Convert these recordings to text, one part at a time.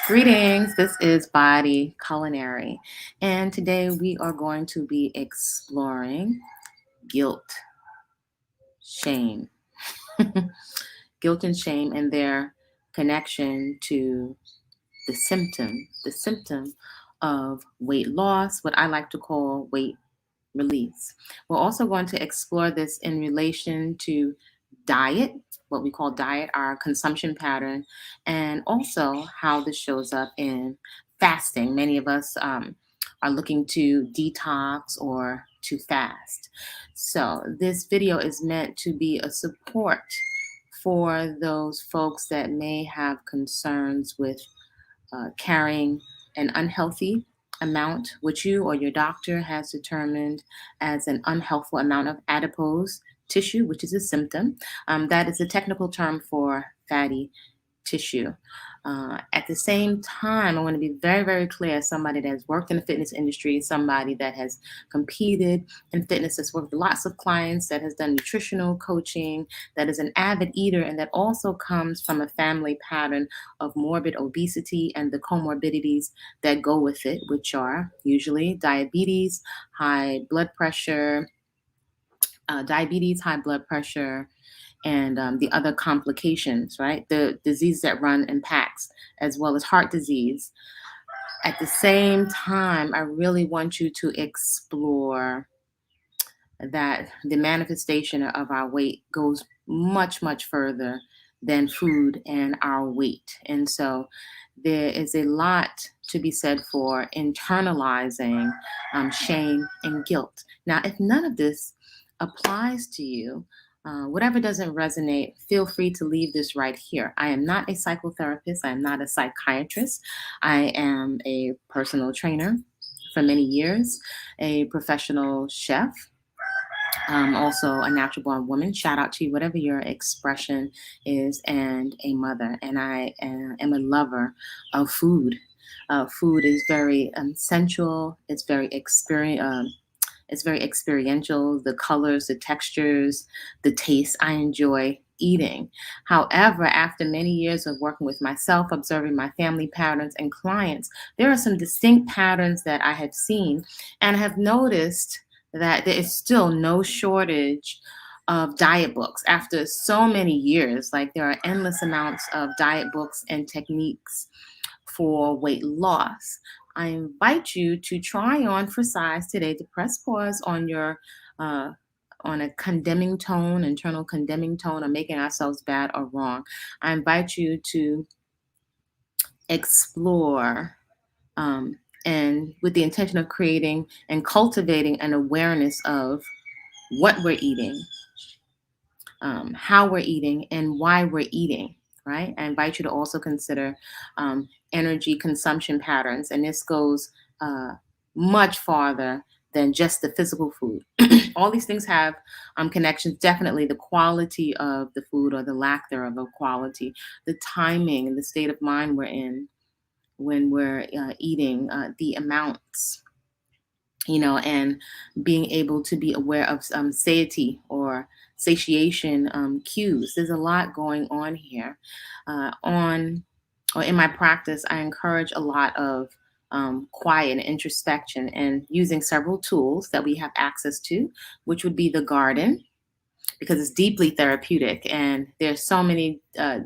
Greetings, this is Body-Culinary, and today we are going to be exploring guilt, shame, guilt and shame and their connection to the symptom of weight loss, what I like to call weight release. We're also going to explore this in relation to diet, what we call diet, our consumption pattern, and also how this shows up in fasting. Many of us are looking to detox or to fast. So, this video is meant to be a support for those folks that may have concerns with carrying an unhealthy amount, which you or your doctor has determined as an unhealthful amount of adipose tissue, which is a symptom. That is a technical term for fatty tissue. At the same time, I want to be very, very clear as somebody that has worked in the fitness industry, somebody that has competed in fitness, has worked with lots of clients, that has done nutritional coaching, that is an avid eater, and that also comes from a family pattern of morbid obesity and the comorbidities that go with it, which are usually diabetes, high blood pressure, high blood pressure, and the other complications, right? The disease that run in packs, as well as heart disease. At the same time, I really want you to explore that the manifestation of our weight goes much, much further than food and our weight. And so there is a lot to be said for internalizing shame and guilt. Now, if none of this applies to you, whatever doesn't resonate, feel free to leave this right here. I am not a psychotherapist. I am not a psychiatrist. I am a personal trainer for many years, a professional chef, also a natural born woman. Shout out to you, whatever your expression is, and a mother. And I am a lover of food. Food is very sensual. It's very it's very experiential. The colors, the textures, the taste. I enjoy eating. However, after many years of working with myself, observing my family patterns and clients, there are some distinct patterns that I have seen and have noticed that there is still no shortage of diet books after so many years. Like there are endless amounts of diet books and techniques for weight loss. I invite you to try on for size today to press pause on your uh, on a condemning tone, internal condemning tone, or making ourselves bad or wrong. I invite you to explore and with the intention of creating and cultivating an awareness of what we're eating, how we're eating, and why we're eating, right? I invite you to also consider energy consumption patterns, and this goes much farther than just the physical food. All these things have connections. Definitely the quality of the food or the lack thereof of quality, the timing and the state of mind we're in when we're eating, the amounts, and being able to be aware of satiety or satiation cues. There's a lot going on here. On or in my practice, I encourage a lot of quiet and introspection and using several tools that we have access to, which would be the garden, because it's deeply therapeutic and there's so many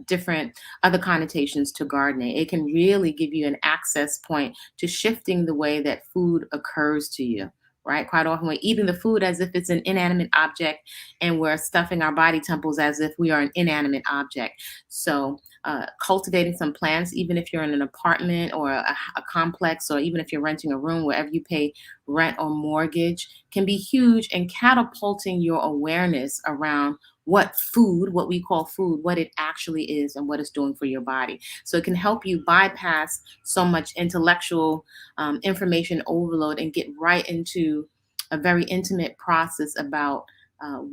different other connotations to gardening. It can really give you an access point to shifting the way that food occurs to you, right? Quite often we're eating the food as if it's an inanimate object, and we're stuffing our body temples as if we are an inanimate object. So cultivating some plants, even if you're in an apartment or a complex, or even if you're renting a room, wherever you pay rent or mortgage, can be huge in catapulting your awareness around what we call food, what it actually is and what it's doing for your body. So it can help you bypass so much intellectual information overload and get right into a very intimate process about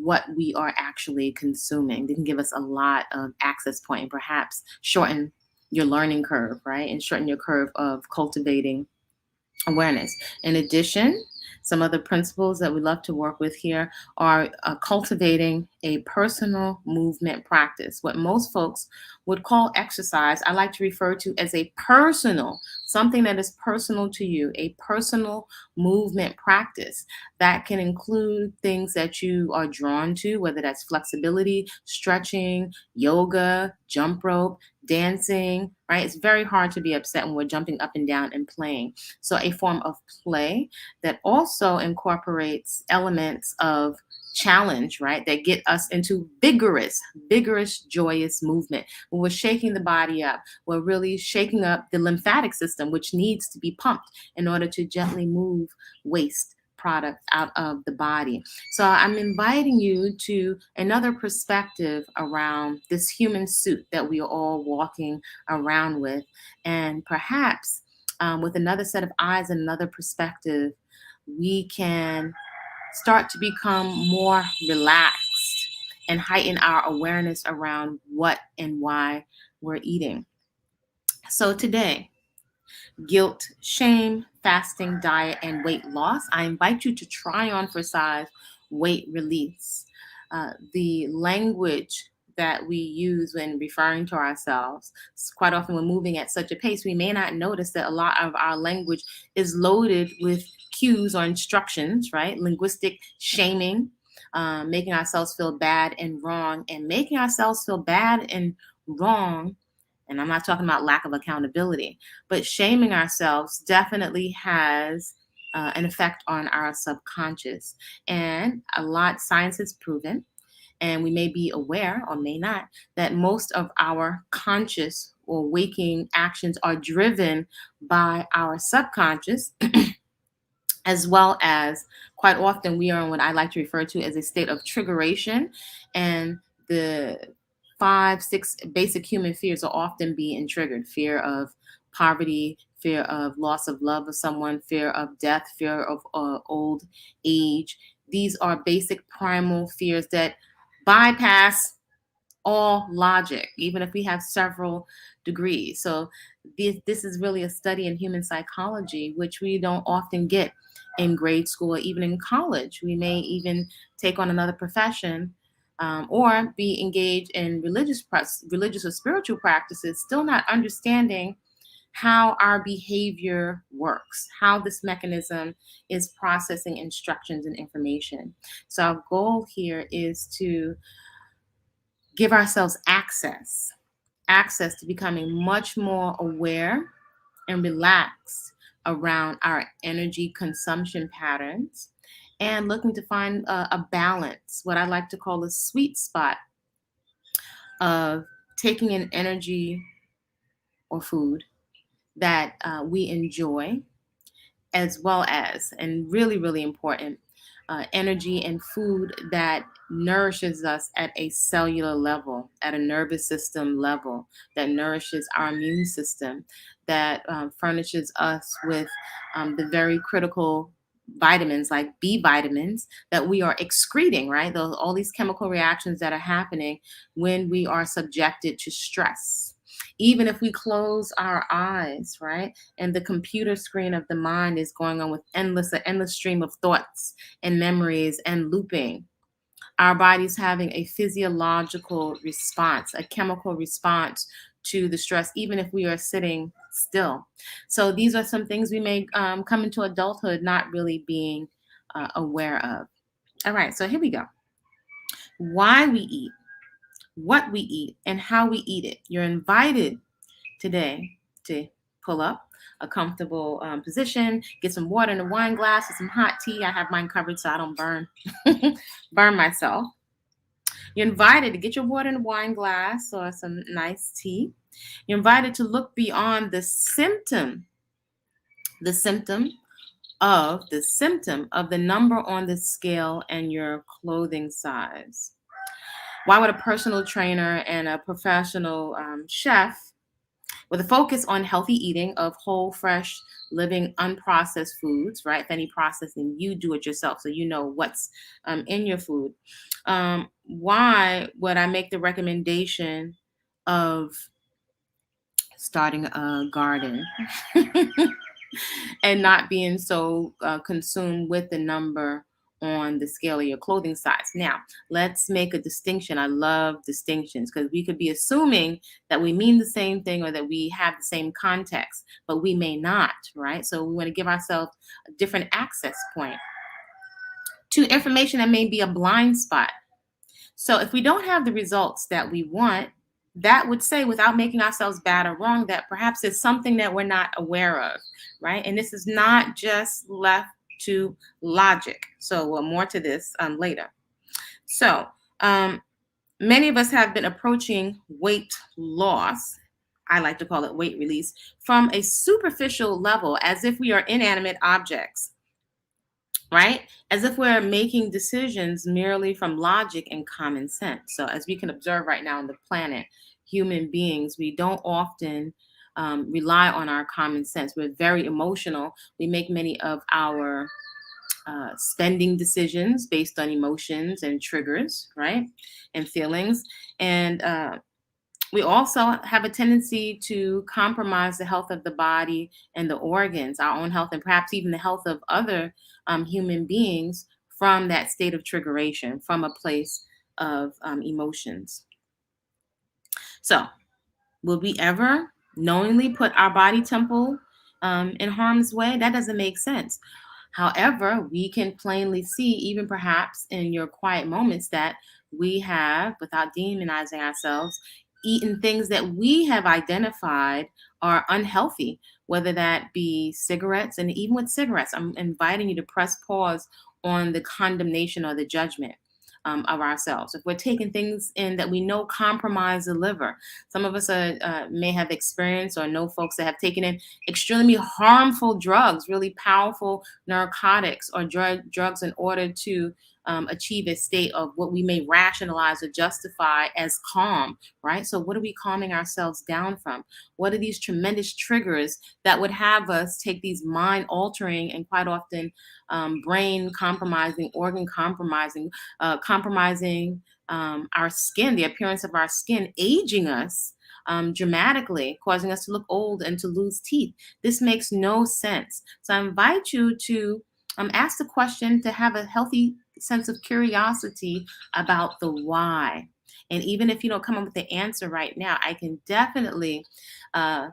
what we are actually consuming. They can give us a lot of access point and perhaps shorten your learning curve, right? And shorten your curve of cultivating awareness. In addition, some other principles that we love to work with here are cultivating a personal movement practice. What most folks would call exercise, I like to refer to as a personal, something that is personal to you, a personal movement practice that can include things that you are drawn to, whether that's flexibility, stretching, yoga, jump rope, dancing, right? It's very hard to be upset when we're jumping up and down and playing. So, a form of play that also incorporates elements of challenge, right? That get us into vigorous, joyous movement. When we're shaking the body up, we're really shaking up the lymphatic system, which needs to be pumped in order to gently move waste product out of the body. So I'm inviting you to another perspective around this human suit that we are all walking around with, and perhaps with another set of eyes and another perspective, we can start to become more relaxed and heighten our awareness around what and why we're eating. So, today, guilt, shame, fasting, diet, and weight loss, I invite you to try on for size weight release. The language that we use when referring to ourselves, quite often we're moving at such a pace, we may not notice that a lot of our language is loaded with cues or instructions, right? Linguistic shaming, making ourselves feel bad and wrong, and making ourselves feel bad and wrong, and I'm not talking about lack of accountability, but shaming ourselves definitely has an effect on our subconscious. And a lot, science has proven, and we may be aware or may not, that most of our conscious or waking actions are driven by our subconscious, as well as quite often we are in what I like to refer to as a state of triggeration. And the five, six basic human fears are often being triggered: fear of poverty, fear of loss of love of someone, fear of death, fear of old age. These are basic primal fears that bypass all logic, even if we have several degrees. So this is really a study in human psychology, which we don't often get in grade school or even in college. We may even take on another profession, or be engaged in religious or spiritual practices, still not understanding how our behavior works, how this mechanism is processing instructions and information. So our goal here is to give ourselves access to becoming much more aware and relaxed around our energy consumption patterns, and looking to find a balance, what I like to call a sweet spot of taking in energy or food that we enjoy, as well as, and really, really important, energy and food that nourishes us at a cellular level, at a nervous system level, that nourishes our immune system, that furnishes us with the very critical vitamins like B vitamins that we are excreting, right? Those, all these chemical reactions that are happening when we are subjected to stress. Even if we close our eyes, right, and the computer screen of the mind is going on with an endless stream of thoughts and memories and looping, our body's having a physiological response, a chemical response to the stress, even if we are sitting still. So these are some things we may come into adulthood not really being aware of. All right, so here we go. Why we eat, what we eat, and how we eat it. You're invited today to pull up a comfortable position, get some water in a wine glass with some hot tea. I have mine covered so I don't burn myself. You're invited to get your water in a wine glass or some nice tea. You're invited to look beyond the symptom the number on the scale and your clothing size. Why would a personal trainer and a professional chef, with a focus on healthy eating of whole, fresh, living, unprocessed foods, right? If any processing, you do it yourself, so you know what's in your food. Why would I make the recommendation of starting a garden? and not being so consumed with the number on the scale of your clothing size. Now, let's make a distinction. I love distinctions because we could be assuming that we mean the same thing or that we have the same context, but we may not, right? So we want to give ourselves a different access point to information that may be a blind spot. So if we don't have the results that we want, that would say, without making ourselves bad or wrong, that perhaps it's something that we're not aware of, right? And this is not just left to logic. So more to this later. So many of us have been approaching weight loss. I like to call it weight release from a superficial level, as if we are inanimate objects, right? As if we're making decisions merely from logic and common sense. So, as we can observe right now on the planet, human beings, we don't often rely on our common sense. We're very emotional. We make many of our spending decisions based on emotions and triggers, right? And feelings. And we also have a tendency to compromise the health of the body and the organs, our own health, and perhaps even the health of other human beings from that state of triggeration, from a place of emotions. So, will we ever knowingly put our body temple in harm's way? That doesn't make sense. However, we can plainly see, even perhaps in your quiet moments, that we have, without demonizing ourselves, eaten things that we have identified are unhealthy, whether that be cigarettes. And even with cigarettes, I'm inviting you to press pause on the condemnation or the judgment of ourselves. If we're taking things in that we know compromise the liver, some of us may have experienced or know folks that have taken in extremely harmful drugs, really powerful narcotics or drugs in order to achieve a state of what we may rationalize or justify as calm, right? So, what are we calming ourselves down from? What are these tremendous triggers that would have us take these mind altering and quite often brain compromising, organ compromising, compromising our skin, the appearance of our skin, aging us dramatically, causing us to look old and to lose teeth? This makes no sense. So I invite you to ask the question, to have a healthy sense of curiosity about the why. And even if you don't come up with the answer right now, I can definitely uh,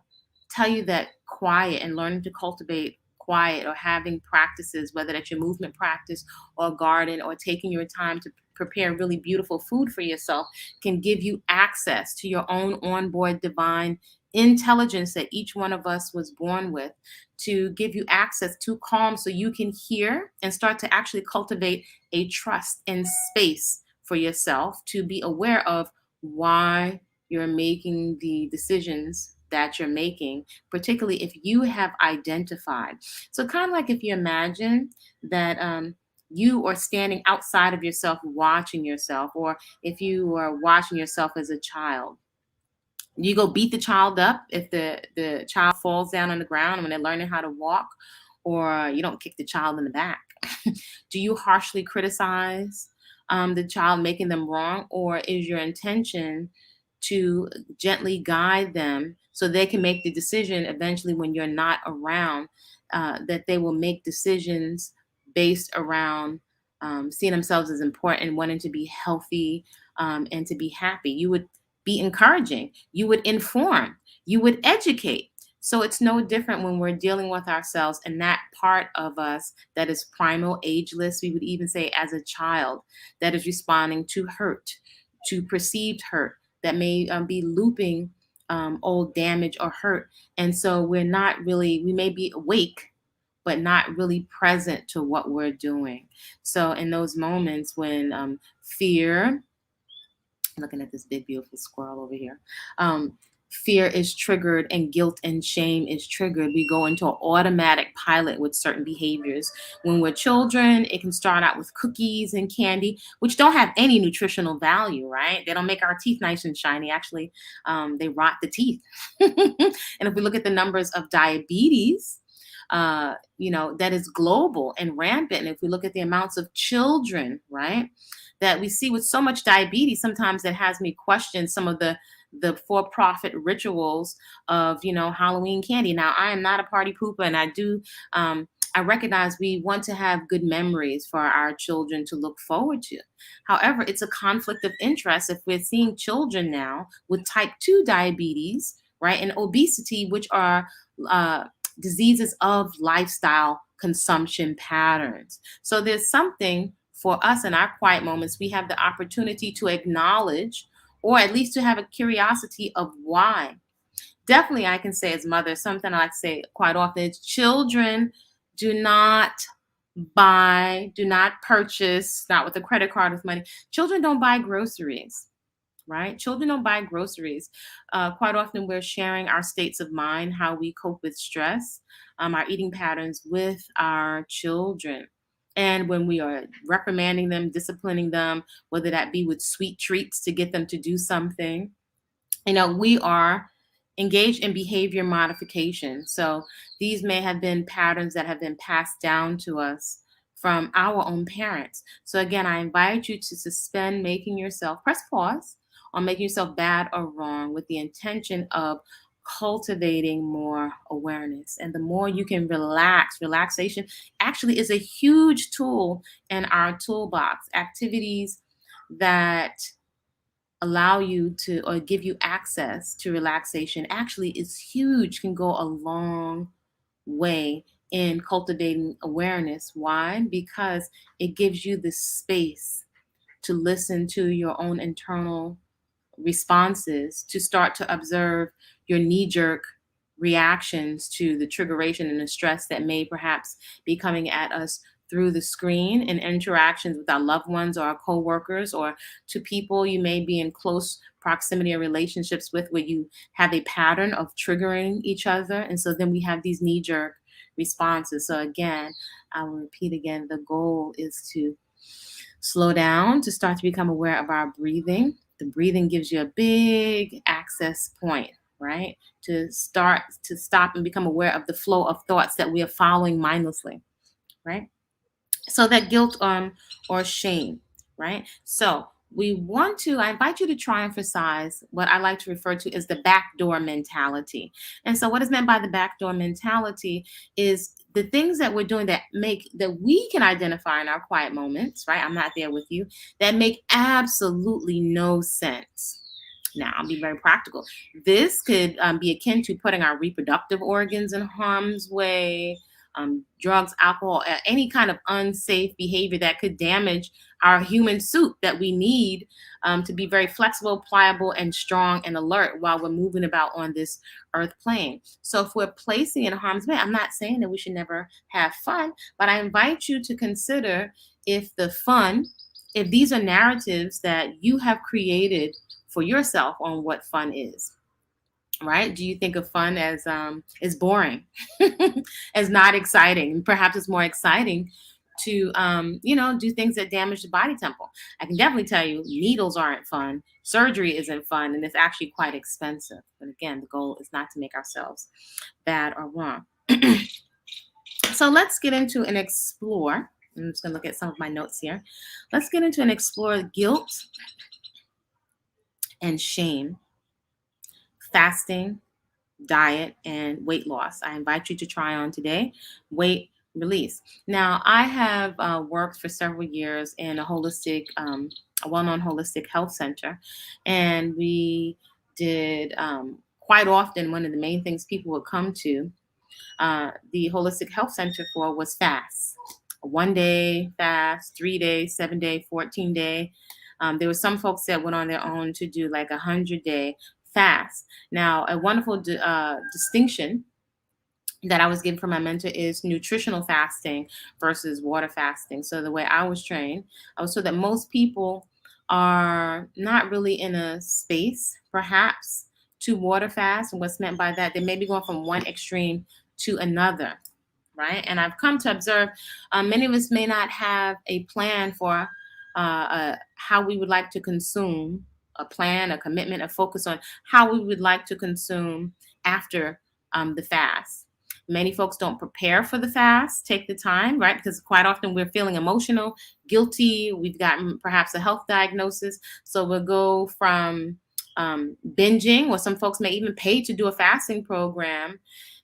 tell you that quiet and learning to cultivate quiet or having practices, whether that's your movement practice or garden or taking your time to prepare really beautiful food for yourself, can give you access to your own onboard divine intelligence that each one of us was born with, to give you access to calm so you can hear and start to actually cultivate a trust and space for yourself to be aware of why you're making the decisions that you're making, particularly if you have identified. So, kind of like if you imagine that you are standing outside of yourself watching yourself, or if you are watching yourself as a child, you go beat the child up if the child falls down on the ground when they're learning how to walk, or you don't kick the child in the back. Do you harshly criticize the child, making them wrong, or is your intention to gently guide them so they can make the decision eventually when you're not around, that they will make decisions based around seeing themselves as important, wanting to be healthy, and to be happy? You would be encouraging, you would inform, you would educate. So it's no different when we're dealing with ourselves and that part of us that is primal, ageless, we would even say as a child, that is responding to hurt, to perceived hurt, that may be looping old damage or hurt. And so we're not really, we may be awake, but not really present to what we're doing. So in those moments when fear, looking at this big beautiful squirrel over here, fear is triggered and guilt and shame is triggered, we go into an automatic pilot with certain behaviors. When we're children, it can start out with cookies and candy, which don't have any nutritional value, right? They don't make our teeth nice and shiny. Actually, they rot the teeth. And if we look at the numbers of diabetes, that is global and rampant. And if we look at the amounts of children, right, that we see with so much diabetes, sometimes it has me question some of the the for-profit rituals of, Halloween candy. Now, I am not a party pooper, and I recognize we want to have good memories for our children to look forward to. However, it's a conflict of interest if we're seeing children now with type 2 diabetes, right, and obesity, which are uh, diseases of lifestyle consumption patterns. So there's something for us in our quiet moments. We have the opportunity to acknowledge, or at least to have a curiosity of why. Definitely, I can say as mother, something I like to say quite often is children do not do not purchase, not with a credit card with money. Children don't buy groceries, right? Children don't buy groceries. Quite often, we're sharing our states of mind, how we cope with stress, our eating patterns with our children. And when we are reprimanding them, disciplining them, whether that be with sweet treats to get them to do something, we are engaged in behavior modification. So these may have been patterns that have been passed down to us from our own parents. So again, I invite you to suspend press pause on making yourself bad or wrong with the intention of cultivating more awareness. And the more you can relaxation actually is a huge tool in our toolbox. Activities that allow you to or give you access to relaxation actually is huge, can go a long way in cultivating awareness. Why? Because it gives you the space to listen to your own internal responses, to start to observe your knee jerk reactions to the triggeration and the stress that may perhaps be coming at us through the screen and interactions with our loved ones or our coworkers, or to people you may be in close proximity or relationships with, where you have a pattern of triggering each other. And so then we have these knee jerk responses. So again, I will repeat again, the goal is to slow down, to start to become aware of our breathing. The breathing gives you a big access point, right? To start to stop and become aware of the flow of thoughts that we are following mindlessly, right? So that guilt or shame, right? So I invite you to try and emphasize what I like to refer to as the backdoor mentality. And so what is meant by the backdoor mentality is the things that we're doing that we can identify in our quiet moments, right? I'm not there with you, that make absolutely no sense. Now, I'll be very practical. This could be akin to putting our reproductive organs in harm's way, drugs, alcohol, any kind of unsafe behavior that could damage our human suit that we need to be very flexible, pliable, and strong and alert while we're moving about on this earth plane. So if we're placing in harm's way, I'm not saying that we should never have fun, but I invite you to consider if if these are narratives that you have created for yourself on what fun is. Right? Do you think of fun as boring, as not exciting? Perhaps it's more exciting to do things that damage the body temple. I can definitely tell you needles aren't fun, surgery isn't fun, and it's actually quite expensive. But again, the goal is not to make ourselves bad or wrong. So let's get into and explore. I'm just going to look at some of my notes here. Let's get into and explore guilt and shame, fasting, diet, and weight loss. I invite you to try on today, weight release. Now, I have worked for several years in a well-known holistic health center, and we did quite often, one of the main things people would come to the holistic health center for was fasts. A 1-day fast, 3-day, 7-day, 14-day. There were some folks that went on their own to do like 100-day fast. Now, a wonderful distinction that I was given from my mentor is nutritional fasting versus water fasting. So the way I was trained, I was told that most people are not really in a space, perhaps, to water fast. And what's meant by that, they may be going from one extreme to another, right? And I've come to observe many of us may not have a plan for how we would like to consume, a plan, a commitment, a focus on how we would like to consume after the fast. Many folks don't prepare for the fast, take the time, right? Because quite often we're feeling emotional, guilty. We've gotten perhaps a health diagnosis. So we'll go from binging, or some folks may even pay to do a fasting program,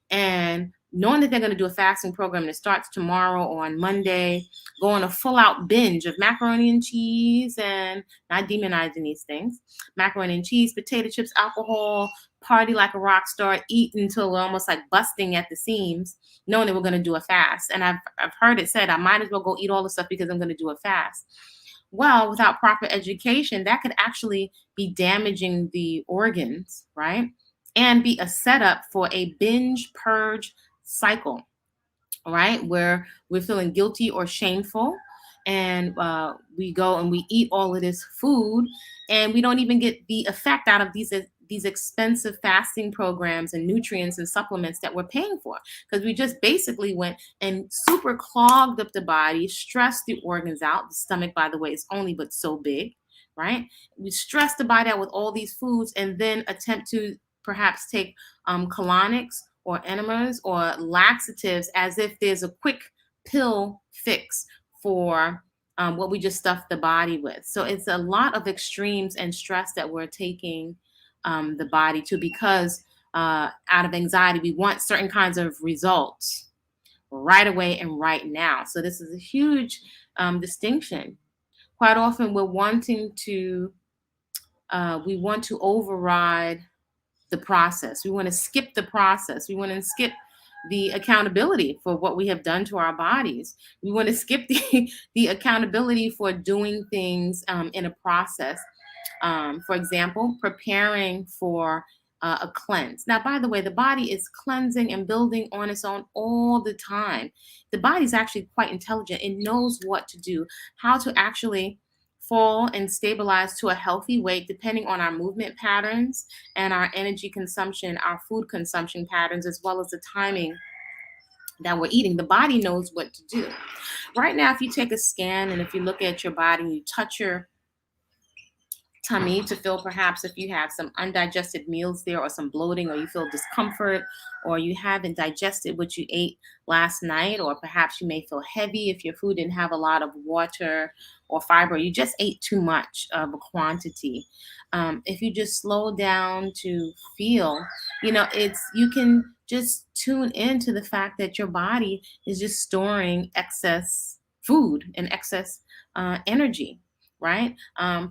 and knowing that they're going to do a fasting program that starts tomorrow or on Monday, go on a full out binge of macaroni and cheese, and not demonizing these things, macaroni and cheese, potato chips, alcohol, party like a rock star, eat until we're almost like busting at the seams, knowing that we're going to do a fast. And I've heard it said, I might as well go eat all the stuff because I'm going to do a fast. Well, without proper education, that could actually be damaging the organs, right? And be a setup for a binge purge cycle, right? Where we're feeling guilty or shameful. And we go and we eat all of this food, and we don't even get the effect out of these expensive fasting programs and nutrients and supplements that we're paying for, because we just basically went and super clogged up the body, stressed the organs out. The stomach, by the way, is only but so big, right? We stress the body out with all these foods, and then attempt to perhaps take colonics or enemas or laxatives as if there's a quick pill fix for what we just stuffed the body with. So it's a lot of extremes and stress that we're taking the body to, because out of anxiety, we want certain kinds of results right away and right now. So this is a huge distinction. Quite often, we want to override the process. We want to skip the process. We want to skip the accountability for what we have done to our bodies. We want to skip the accountability for doing things in a process. For example, preparing for a cleanse. Now, by the way, the body is cleansing and building on its own all the time. The body is actually quite intelligent. It knows what to do, how to actually fall and stabilize to a healthy weight depending on our movement patterns and our energy consumption, our food consumption patterns, as well as the timing that we're eating. The body knows what to do. Right now, if you take a scan and if you look at your body and you touch your tummy to feel perhaps if you have some undigested meals there, or some bloating, or you feel discomfort, or you haven't digested what you ate last night, or perhaps you may feel heavy if your food didn't have a lot of water or fiber, you just ate too much of a quantity. If you just slow down to feel, you can just tune into the fact that your body is just storing excess food and excess energy, right?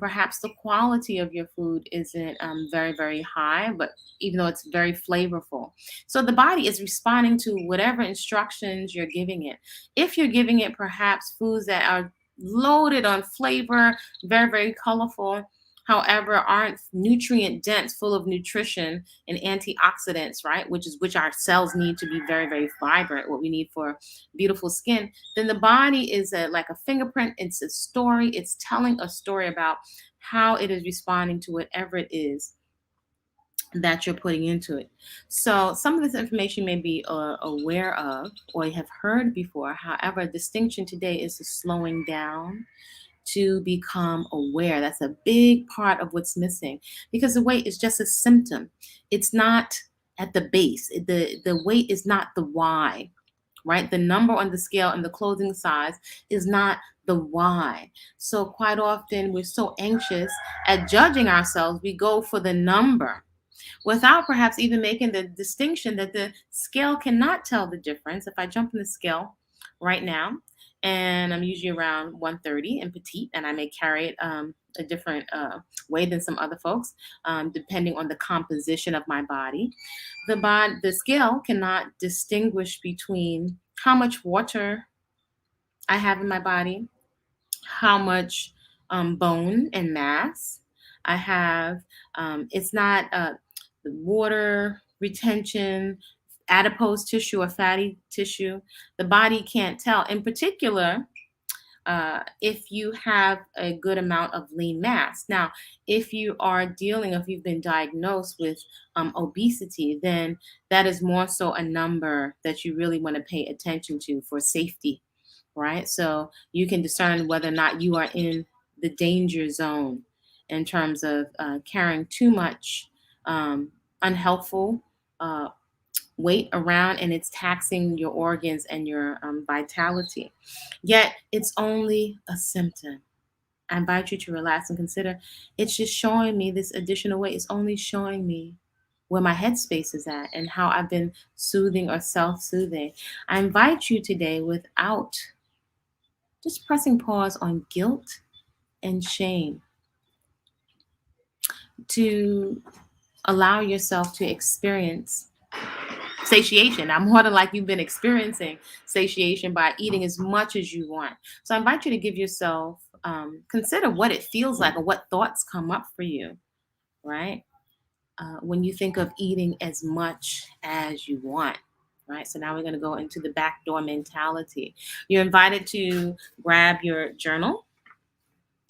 Perhaps the quality of your food isn't very, very high, but even though it's very flavorful. So the body is responding to whatever instructions you're giving it. If you're giving it perhaps foods that are loaded on flavor, very, very colorful, however, aren't nutrient dense, full of nutrition and antioxidants, right? Which our cells need to be very, very vibrant, what we need for beautiful skin, then the body is like a fingerprint. It's a story. It's telling a story about how it is responding to whatever it is that you're putting into it. So some of this information you may be aware of or you have heard before. However, a distinction today is the slowing down to become aware. That's a big part of what's missing, because the weight is just a symptom. It's not at the base. The weight is not the why, right? The number on the scale and the clothing size is not the why. So quite often we're so anxious at judging ourselves, we go for the number without perhaps even making the distinction that the scale cannot tell the difference. If I jump in the scale right now, and I'm usually around 130 and petite, and I may carry it a different way than some other folks, depending on the composition of my body. The scale cannot distinguish between how much water I have in my body, how much bone and mass I have. It's not water retention, adipose tissue, or fatty tissue. The body can't tell. In particular, if you have a good amount of lean mass. Now, if you've been diagnosed with obesity, then that is more so a number that you really want to pay attention to for safety, right? So you can discern whether or not you are in the danger zone in terms of carrying too much unhelpful weight around, and it's taxing your organs and your vitality. Yet it's only a symptom. I invite you to relax and consider it's just showing me this additional way. It's only showing me where my headspace is at and how I've been soothing or self soothing. I invite you today, without just pressing pause on guilt and shame, to allow yourself to experience satiation. I'm more than like you've been experiencing satiation by eating as much as you want. So I invite you to give yourself, consider what it feels like or what thoughts come up for you, right? When you think of eating as much as you want. Right. So now we're going to go into the backdoor mentality. You're invited to grab your journal,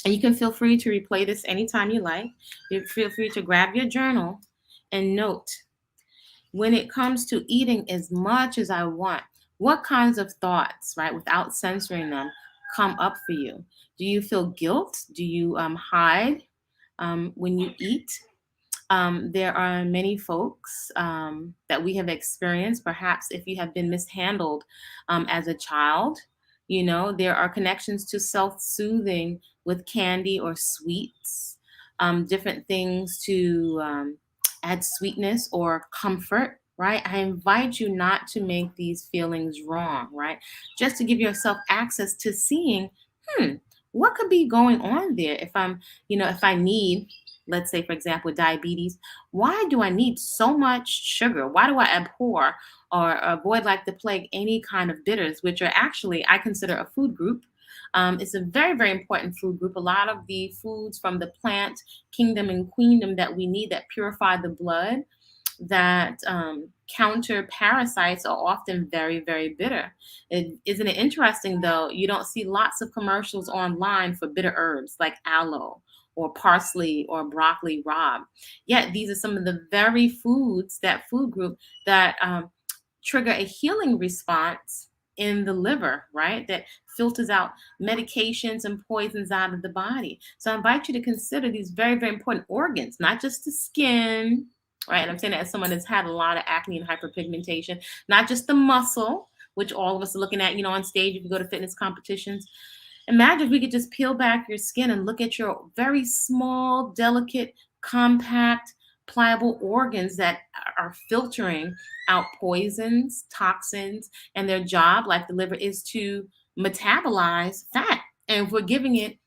and you can feel free to replay this anytime you like. You feel free to grab your journal and note, when it comes to eating as much as I want, what kinds of thoughts, right, without censoring them, come up for you? Do you feel guilt? Do you hide when you eat? There are many folks that we have experienced, perhaps if you have been mishandled as a child. There are connections to self soothing with candy or sweets, different things to add sweetness or comfort. Right. I invite you not to make these feelings wrong, right? Just to give yourself access to seeing, hmm, what could be going on there if I need, let's say, for example, with diabetes, why do I need so much sugar? Why do I abhor or avoid like the plague any kind of bitters, which are actually, I consider, a food group. It's a very, very important food group. A lot of the foods from the plant kingdom and queendom that we need that purify the blood, that counter parasites, are often very, very bitter. Isn't it interesting, though? You don't see lots of commercials online for bitter herbs like aloe or parsley or broccoli rabe. Yet these are some of the very foods, that food group, that trigger a healing response in the liver, right? That filters out medications and poisons out of the body. So I invite you to consider these very, very important organs, not just the skin, right? And I'm saying that as someone that's had a lot of acne and hyperpigmentation, not just the muscle, which all of us are looking at, on stage if you go to fitness competitions. Imagine if we could just peel back your skin and look at your very small, delicate, compact, pliable organs that are filtering out poisons, toxins, and their job, like the liver, is to metabolize fat. And if we're giving it,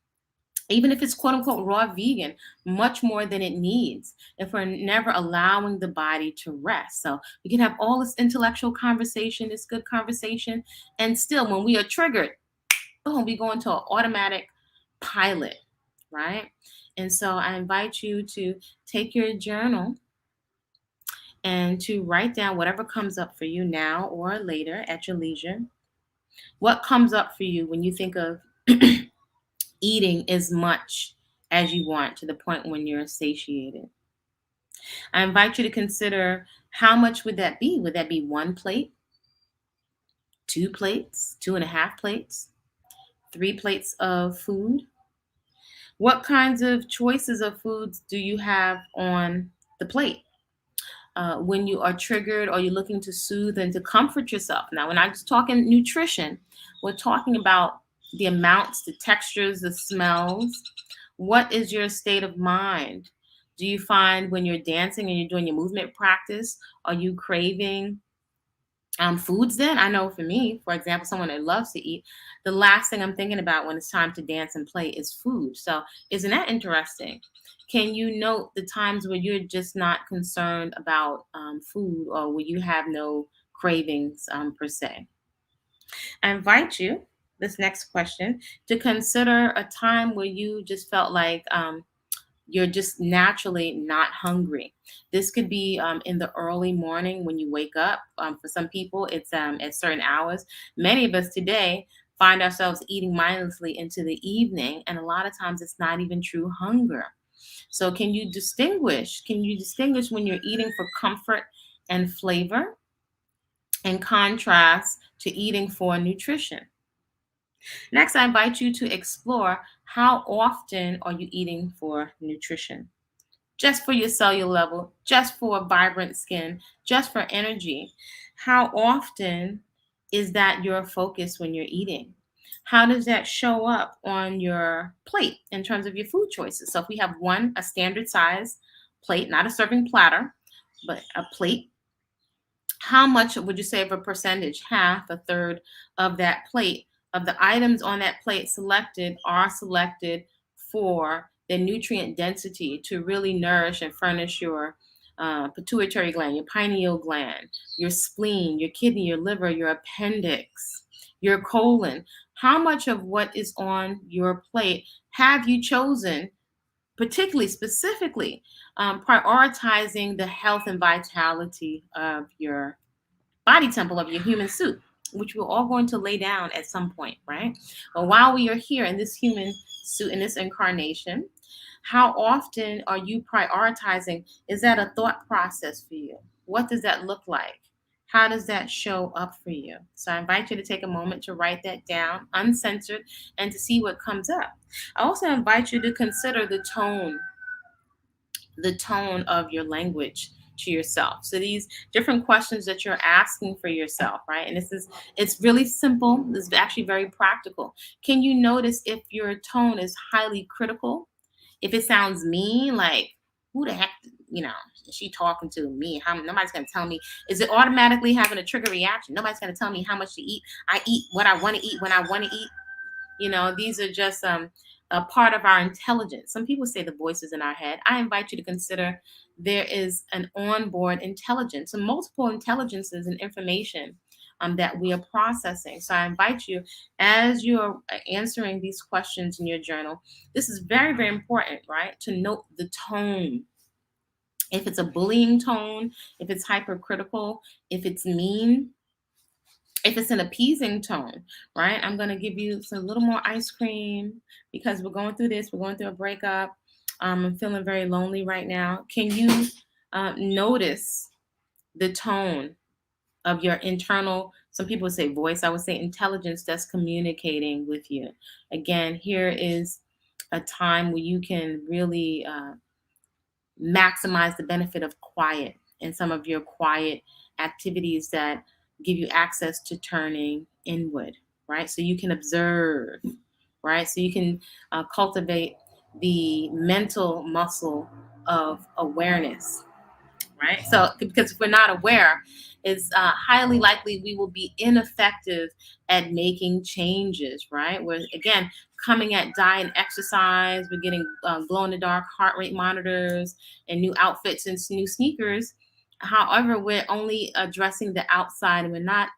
even if it's quote unquote raw vegan, much more than it needs, if we're never allowing the body to rest. So we can have all this intellectual conversation, this good conversation, and still, when we are triggered, boom, we go into an automatic pilot, right? And so I invite you to take your journal and to write down whatever comes up for you now or later at your leisure. What comes up for you when you think of eating as much as you want to the point when you're satiated? I invite you to consider, how much would that be? Would that be one plate, two plates, two and a half plates, three plates of food? What kinds of choices of foods do you have on the plate? When you are triggered or you're looking to soothe and to comfort yourself. Now, we're not just talking nutrition, we're talking about the amounts, the textures, the smells. What is your state of mind? Do you find when you're dancing and you're doing your movement practice, are you craving foods then? I know for me, for example, someone that loves to eat, the last thing I'm thinking about when it's time to dance and play is food. So isn't that interesting? Can you note the times where you're just not concerned about food, or where you have no cravings per se? I invite you, this next question, to consider a time where you just felt like you're just naturally not hungry. This could be in the early morning when you wake up. For some people, it's at certain hours. Many of us today find ourselves eating mindlessly into the evening, and a lot of times it's not even true hunger. So, can you distinguish? Can you distinguish when you're eating for comfort and flavor, in contrast to eating for nutrition? Next, I invite you to explore, how often are you eating for nutrition? Just for your cellular level, just for vibrant skin, just for energy. How often is that your focus when you're eating? How does that show up on your plate in terms of your food choices? So if we have one, a standard size plate, not a serving platter, but a plate, how much would you say of a percentage, half, a third of that plate, of the items on that plate selected are selected for the nutrient density to really nourish and furnish your pituitary gland, your pineal gland, your spleen, your kidney, your liver, your appendix, your colon? How much of what is on your plate have you chosen, particularly specifically prioritizing the health and vitality of your body temple, of your human suit, which we're all going to lay down at some point, right? But while we are here in this human suit, in this incarnation, how often are you prioritizing? Is that a thought process for you? What does that look like? How does that show up for you? So I invite you to take a moment to write that down, uncensored, and to see what comes up. I also invite you to consider the tone of your language to yourself. So these different questions that you're asking for yourself, right? And it's really simple. This is actually very practical. Can you notice if your tone is highly critical? If it sounds mean, like, who the heck, you know, is she talking to me? How nobody's gonna tell me? Is it automatically having a trigger reaction? Nobody's gonna tell me how much to eat. I eat what I want to eat when I want to eat. These are just a part of our intelligence. Some people say the voices in our head. I invite you to consider there is an onboard intelligence, and multiple intelligences and information that we are processing. So I invite you, as you're answering these questions in your journal, this is very, very important, right? To note the tone. If it's a bullying tone, if it's hypercritical, if it's mean, if it's an appeasing tone, right? I'm going to give you some little more ice cream because we're going through this. We're going through a breakup. I'm feeling very lonely right now. Can you notice the tone of your internal, some people say voice, I would say intelligence that's communicating with you? Again, here is a time where you can really maximize the benefit of quiet and some of your quiet activities that give you access to turning inward, right? So you can observe, right? So you can cultivate the mental muscle of awareness, right? So, because if we're not aware, it's highly likely we will be ineffective at making changes, right? We're, again, coming at diet and exercise, we're getting glow in the dark heart rate monitors and new outfits and new sneakers. However, we're only addressing the outside and we're not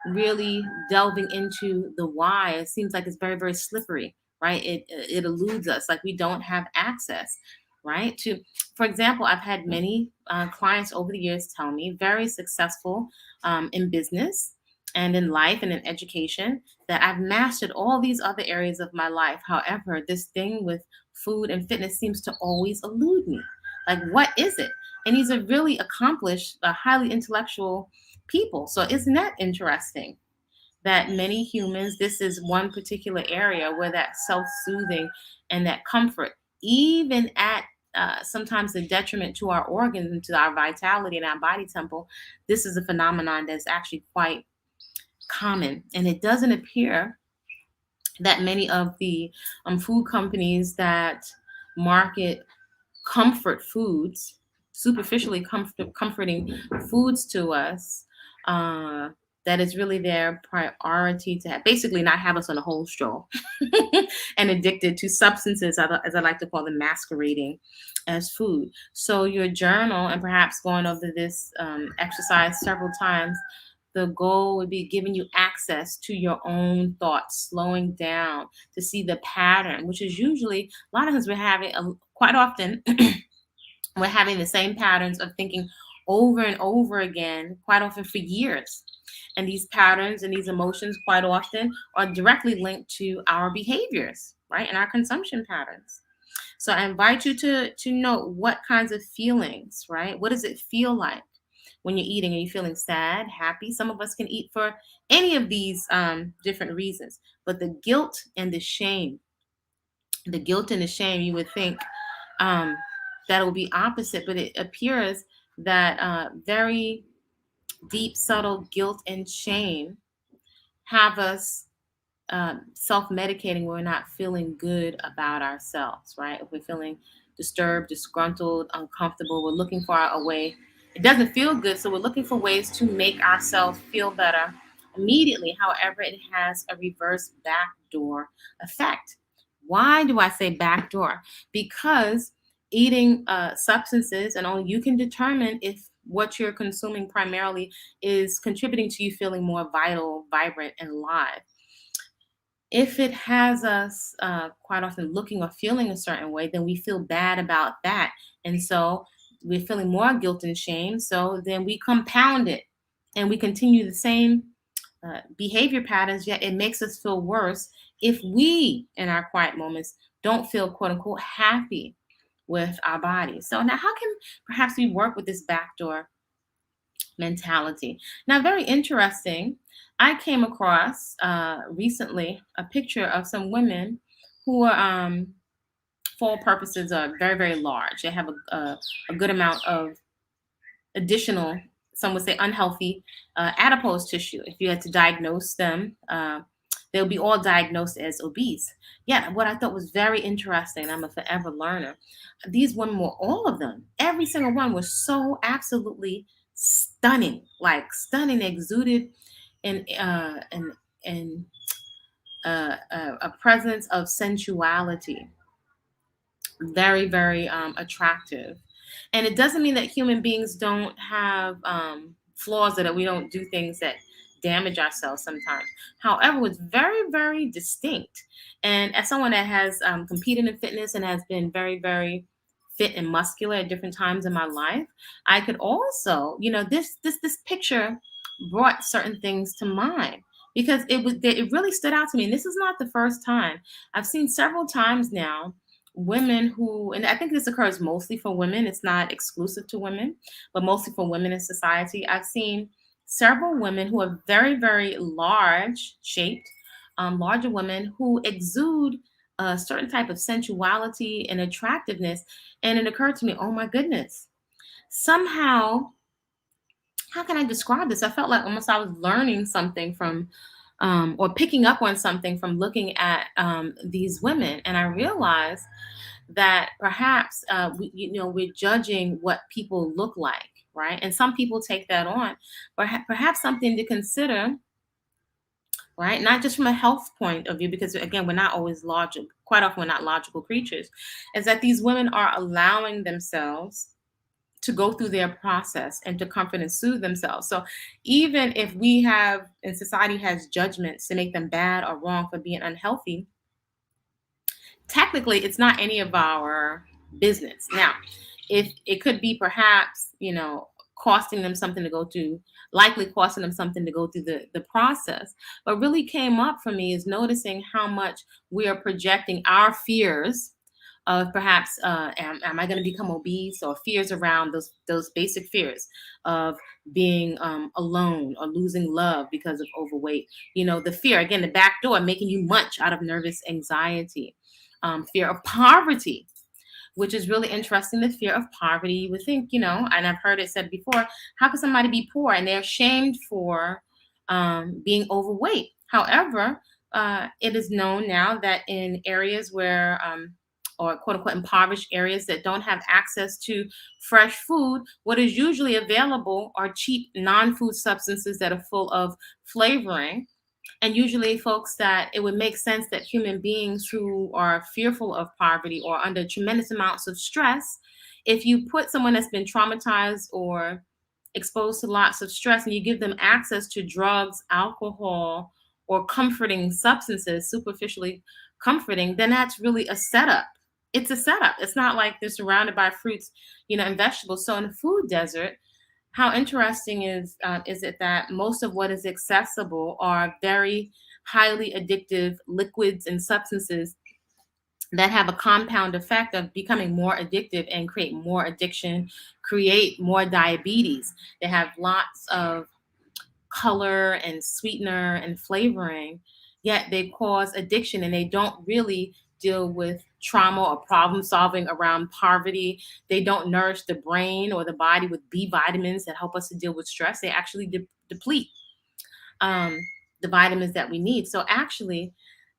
really delving into the why. It seems like it's very, very slippery, right? It eludes us, like we don't have access, right? To, for example, I've had many clients over the years tell me, very successful in business and in life and in education, that I've mastered all these other areas of my life. However, this thing with food and fitness seems to always elude me. Like, what is it? And these are really accomplished, highly intellectual people. So isn't that interesting? That many humans, this is one particular area where that self-soothing and that comfort, even at sometimes the detriment to our organs and to our vitality and our body temple, this is a phenomenon that's actually quite common. And it doesn't appear that many of the food companies that market comfort foods, superficially comforting foods to us, uh, that is really their priority to have, basically not have us on a whole stroll and addicted to substances, as I like to call them, masquerading as food. So your journal, and perhaps going over this exercise several times, the goal would be giving you access to your own thoughts, slowing down to see the pattern, which is usually a lot of times we're having quite often we're having the same patterns of thinking over and over again, quite often for years. And these patterns and these emotions quite often are directly linked to our behaviors, right? And our consumption patterns. So I invite you to note what kinds of feelings, right? What does it feel like when you're eating? Are you feeling sad, happy? Some of us can eat for any of these different reasons. But the guilt and the shame, you would think um, that it will be opposite, but it appears that very deep, subtle guilt and shame have us self-medicating, we're not feeling good about ourselves, right? If we're feeling disturbed, disgruntled, uncomfortable, we're looking for a way. It doesn't feel good, so we're looking for ways to make ourselves feel better immediately. However, it has a reverse backdoor effect. Why do I say backdoor? Because eating substances, and only you can determine if what you're consuming primarily is contributing to you feeling more vital, vibrant, and alive. If it has us quite often looking or feeling a certain way, then we feel bad about that. And so we're feeling more guilt and shame. So then we compound it and we continue the same behavior patterns, yet it makes us feel worse if we, in our quiet moments, don't feel quote unquote happy with our bodies. So now, how can perhaps we work with this backdoor mentality? Now, very interesting. I came across recently a picture of some women who are, for all purposes, are very, very large. They have a good amount of additional, some would say unhealthy, adipose tissue. If you had to diagnose them, they'll be all diagnosed as obese. Yeah, what I thought was very interesting, and I'm a forever learner. These women were, all of them, every single one was so absolutely stunning, like stunning, exuded and and a presence of sensuality, very, very attractive. And it doesn't mean that human beings don't have flaws, that we don't do things that damage ourselves sometimes. However, it's very, very distinct. And as someone that has competed in fitness and has been very, very fit and muscular at different times in my life, I could also, this picture brought certain things to mind, because it really stood out to me. And this is not the first time. I've seen several times now women who, and I think this occurs mostly for women, it's not exclusive to women, but mostly for women in society. I've seen several women who are very, very large shaped, larger women who exude a certain type of sensuality and attractiveness. And it occurred to me, oh my goodness, somehow, how can I describe this? I felt like almost I was learning something from, or picking up on something from looking at these women. And I realized that perhaps we're judging what people look like, right? And some people take that on, but perhaps something to consider, right? Not just from a health point of view, because again, we're not always logical. Quite often, we're not logical creatures. Is that these women are allowing themselves to go through their process and to comfort and soothe themselves. So even if we have, and society has judgments to make them bad or wrong for being unhealthy, technically it's not any of our business. Now, if it could be perhaps, costing them something to go through, likely costing them something to go through the process. What really came up for me is noticing how much we are projecting our fears of perhaps, am I going to become obese, or fears around those basic fears of being alone or losing love because of overweight. The fear, again, the back door, making you munch out of nervous anxiety. Fear of poverty, which is really interesting. The fear of poverty, you would think, and I've heard it said before, how can somebody be poor and they're shamed for being overweight? However, it is known now that in areas where, or quote unquote impoverished areas that don't have access to fresh food, what is usually available are cheap non-food substances that are full of flavoring. And usually, folks, that it would make sense that human beings who are fearful of poverty or under tremendous amounts of stress, if you put someone that's been traumatized or exposed to lots of stress and you give them access to drugs, alcohol, or comforting substances, superficially comforting, then that's really a setup. It's a setup. It's not like they're surrounded by fruits, and vegetables. So in a food desert, how interesting is it that most of what is accessible are very highly addictive liquids and substances that have a compound effect of becoming more addictive and create more addiction, create more diabetes. They have lots of color and sweetener and flavoring, yet they cause addiction, and they don't really deal with trauma or problem solving around poverty. They don't nourish the brain or the body with B vitamins that help us to deal with stress. They actually deplete. Um, the vitamins that we need. So actually,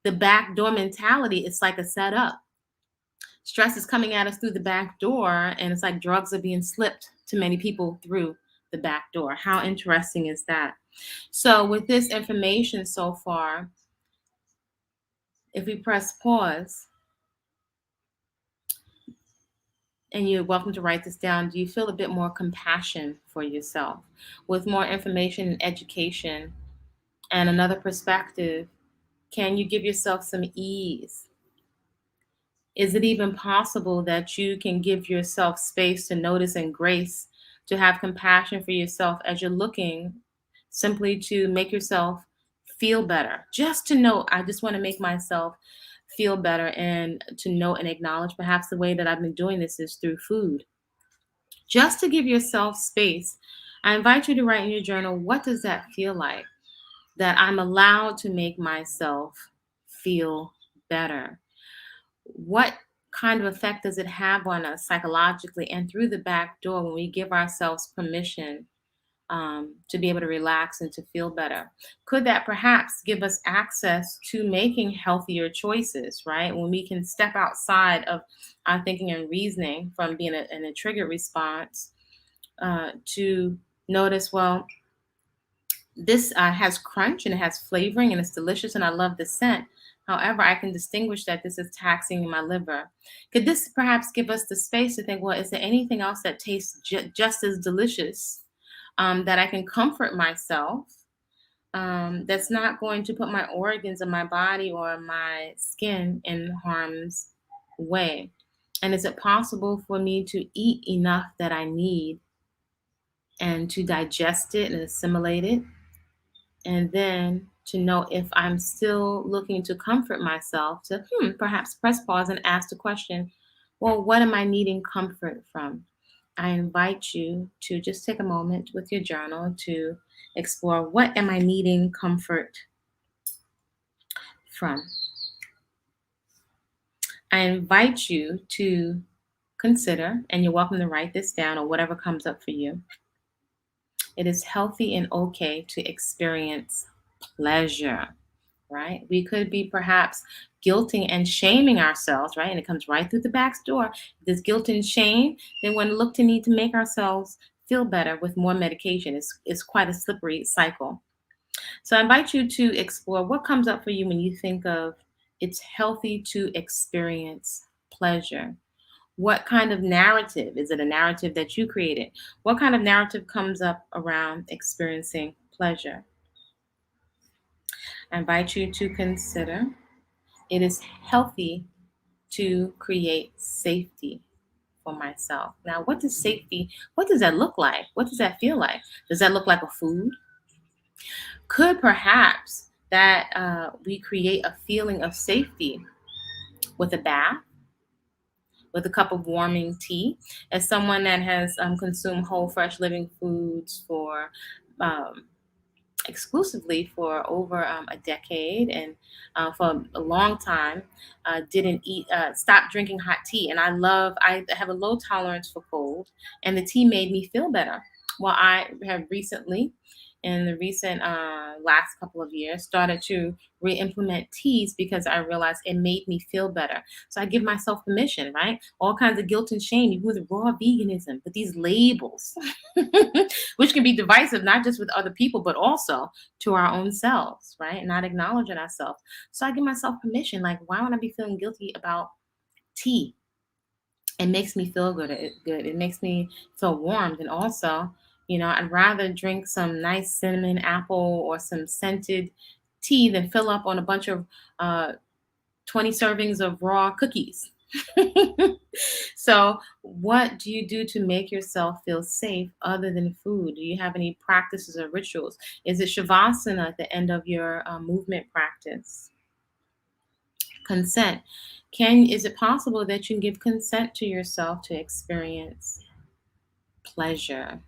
the back door mentality is like a setup. Stress is coming at us through the back door, and it's like drugs are being slipped to many people through the back door. How interesting is that? So, with this information so far, if we press pause, and you're welcome to write this down, do you feel a bit more compassion for yourself? With more information and education and another perspective, can you give yourself some ease? Is it even possible that you can give yourself space to notice and grace, to have compassion for yourself as you're looking simply to make yourself feel better? Just to know, I just want to make myself feel better, and to know and acknowledge perhaps the way that I've been doing this is through food. Just to give yourself space, I invite you to write in your journal, what does that feel like? That I'm allowed to make myself feel better. What kind of effect does it have on us psychologically and through the back door when we give ourselves permission to be able to relax and to feel better? Could that perhaps give us access to making healthier choices, right? When we can step outside of our thinking and reasoning from being in a trigger response, to notice, well, this has crunch and it has flavoring and it's delicious and I love the scent. However, I can distinguish that this is taxing my liver. Could this perhaps give us the space to think, well, is there anything else that tastes just as delicious, that I can comfort myself, that's not going to put my organs in my body or my skin in harm's way? And is it possible for me to eat enough that I need and to digest it and assimilate it? And then to know if I'm still looking to comfort myself, to perhaps press pause and ask the question, well, what am I needing comfort from? I invite you to just take a moment with your journal to explore, what am I needing comfort from? I invite you to consider, and you're welcome to write this down or whatever comes up for you. It is healthy and okay to experience pleasure, right? We could be perhaps guilting and shaming ourselves, right? And it comes right through the back door. This guilt and shame, then when look to need to make ourselves feel better with more medication. It's quite a slippery cycle. So I invite you to explore what comes up for you when you think of it's healthy to experience pleasure. What kind of narrative? Is it a narrative that you created? What kind of narrative comes up around experiencing pleasure? I invite you to consider, it is healthy to create safety for myself. Now, what does safety, what does that look like? What does that feel like? Does that look like a food? Could perhaps that we create a feeling of safety with a bath, with a cup of warming tea? As someone that has consumed whole, fresh living foods for um, exclusively for over a decade, and for a long time, didn't eat, stopped drinking hot tea. And I have a low tolerance for cold, and the tea made me feel better. Well, I have recently, in the recent last couple of years, started to re-implement teas because I realized it made me feel better. So I give myself permission, right? All kinds of guilt and shame, even with raw veganism, but these labels, which can be divisive, not just with other people, but also to our own selves, right? Not acknowledging ourselves. So I give myself permission. Like, why would I be feeling guilty about tea? It makes me feel good. It makes me feel warmed. And also, I'd rather drink some nice cinnamon apple or some scented tea than fill up on a bunch of 20 servings of raw cookies. So, what do you do to make yourself feel safe other than food? Do you have any practices or rituals? Is it shavasana at the end of your movement practice? Consent. Is it possible that you can give consent to yourself to experience pleasure,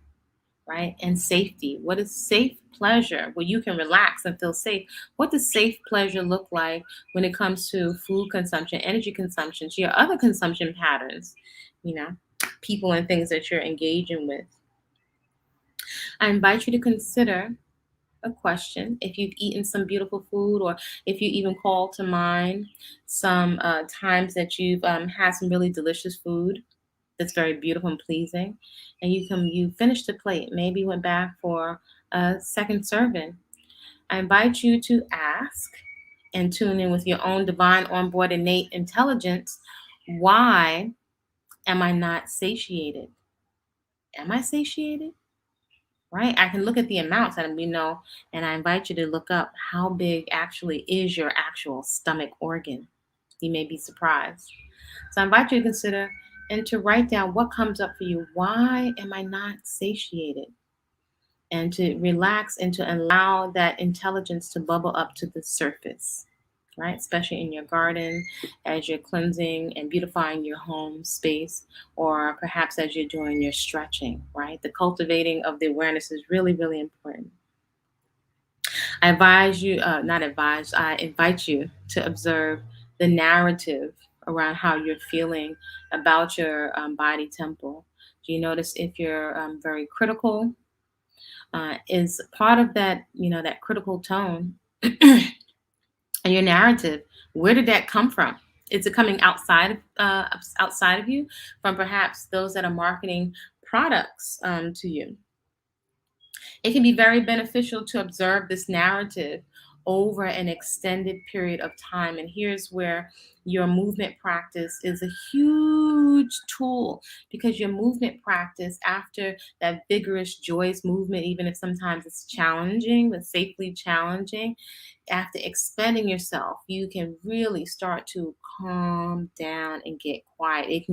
right? And safety. What is safe pleasure? Where you can relax and feel safe. What does safe pleasure look like when it comes to food consumption, energy consumption, to your other consumption patterns, you know, people and things that you're engaging with? I invite you to consider a question. If you've eaten some beautiful food, or if you even call to mind some times that you've had some really delicious food that's very beautiful and pleasing, and you finished the plate, maybe went back for a second serving. I invite you to ask and tune in with your own divine onboard innate intelligence. Why am I not satiated? Am I satiated? Right? I can look at the amounts and and I invite you to look up how big actually is your actual stomach organ. You may be surprised. So I invite you to consider and to write down what comes up for you. Why am I not satiated? And to relax and to allow that intelligence to bubble up to the surface, right? Especially in your garden, as you're cleansing and beautifying your home space, or perhaps as you're doing your stretching, right? The cultivating of the awareness is really, really important. I advise you, not advise, I invite you to observe the narrative around how you're feeling about your body temple. Do you notice if you're very critical? Is part of that, that critical tone and your narrative. Where did that come from? Is it coming outside of you, from perhaps those that are marketing products to you? It can be very beneficial to observe this narrative over an extended period of time. And here's where your movement practice is a huge tool, because your movement practice, after that vigorous, joyous movement, even if sometimes it's challenging, but safely challenging, after expending yourself, you can really start to calm down and get quiet.